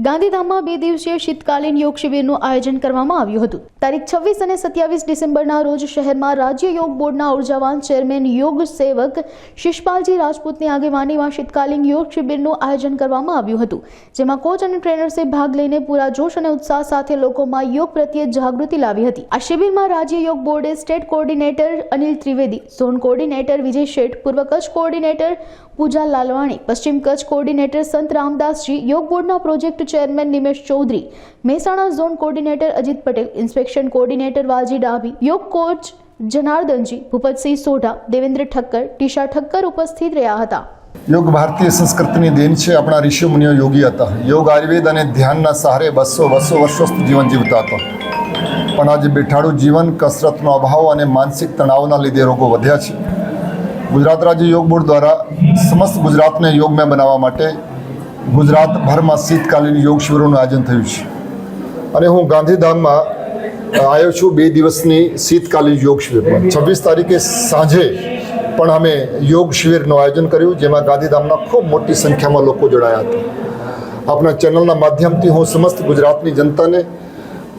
ગાંધીધામમાં 2 દિવસીય શીતકાલીન યોગ શિબિરનું આયોજન કરવામાં આવ્યું હતું। તારીખ 26 અને 27 ડિસેમ્બરના રોજ શહેરમાં રાજ્ય યોગ બોર્ડના ઉર્જાવાન ચેરમેન યોગ સેવક શિષપાલજી રાજપૂતની આગેવાનીમાં શીતકાલીન યોગ શિબિરનું આયોજન કરવામાં આવ્યું હતું, જેમાં કોચ અને ટ્રેનર્સે ભાગ લઈને પૂરા જોશ અને ઉત્સાહ સાથે લોકોમાં યોગ પ્રત્યે જાગૃતિ લાવી હતી। આ શિબિરમાં રાજ્ય યોગ બોર્ડે state coordinator Anil Trivedi, zone coordinator Vijay Sheth, પૂર્વ કચ્છ કોઓર્ડિનેટર પૂજા લાલવાણી, પશ્ચિમ કચ્છ કોઓર્ડિનેટર સંત રામદાસજી, યોગ બોર્ડના project chairman Nimesh Chaudhary, Mehsana zone coordinator Ajit Patel, inspection coordinator Valji Dabhi, Yog coach Janardanji, Bhupatsinh Sodha, Devendra Thakkar, Tisha Thakkar ઉપસ્થિત રહ્યા હતા। યોગ ભારતીય સંસ્કૃતિની દેન છે। આપણા ઋષિ મુનિઓ યોગી હતા। યોગ આયુર્વેદ અને ધ્યાનના સહારે 200 વર્ષો સુધી જીવન જીવતા હતા, પણ આજે બેઠાડું જીવન, કસરતનો અભાવ અને માનસિક તણાવના લીધે રોગો વધ્યા છે। ગુજરાત રાજ્ય યોગ બોર્ડ દ્વારા સમસ્ત ગુજરાતને યોગમય બનાવવા માટે ગુજરાતભરમાં શીતકાલીન યોગ શિબિરોનું આયોજન થયું છે અને હું ગાંધીધામમાં આવ્યો છું 2 દિવસની શીતકાલીન યોગ શિબિરમાં। 26 તારીખે સાંજે પણ અમે યોગ શિબિરનું આયોજન કર્યું, જેમાં ગાંધીધામના ખૂબ મોટી સંખ્યામાં લોકો જોડાયા હતા। આપણા ચેનલના માધ્યમથી હું સમસ્ત ગુજરાતની જનતાને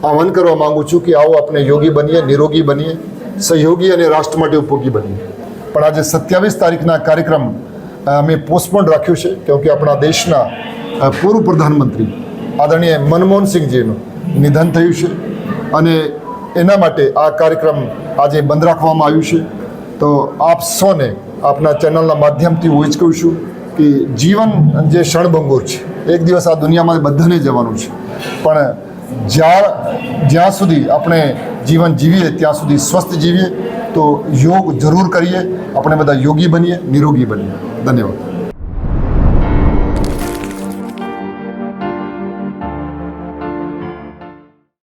આહ્વાન કરવા માગું છું કે આવો આપણે યોગી બનીએ, નિરોગી બનીએ, સહયોગી અને રાષ્ટ્ર માટે ઉપયોગી બનીએ। પણ આજે 27 તારીખના કાર્યક્રમ અમે પોસ્ટપોન રાખ્યું છે, કેમકે આપણા દેશના પૂર્વ પ્રધાનમંત્રી આદરણીય મનમોહન સિંહજીનું નિધન થયું છે અને એના માટે આ કાર્યક્રમ આજે બંધ રાખવામાં આવ્યું છે। તો આપ સૌને આપના ચેનલના માધ્યમથી હું જ કહું છું કે જીવન જે ક્ષણભંગુર છે, એક દિવસ આ દુનિયામાં બધાને જવાનું છે, પણ જ્યાં સુધી આપણે જીવન જીવીએ ત્યાં સુધી સ્વસ્થ જીવીએ। તો યોગ જરૂર કરીએ, આપણે બધા યોગી બનીએ, નિરોગી બનીએ। ધન્યવાદ।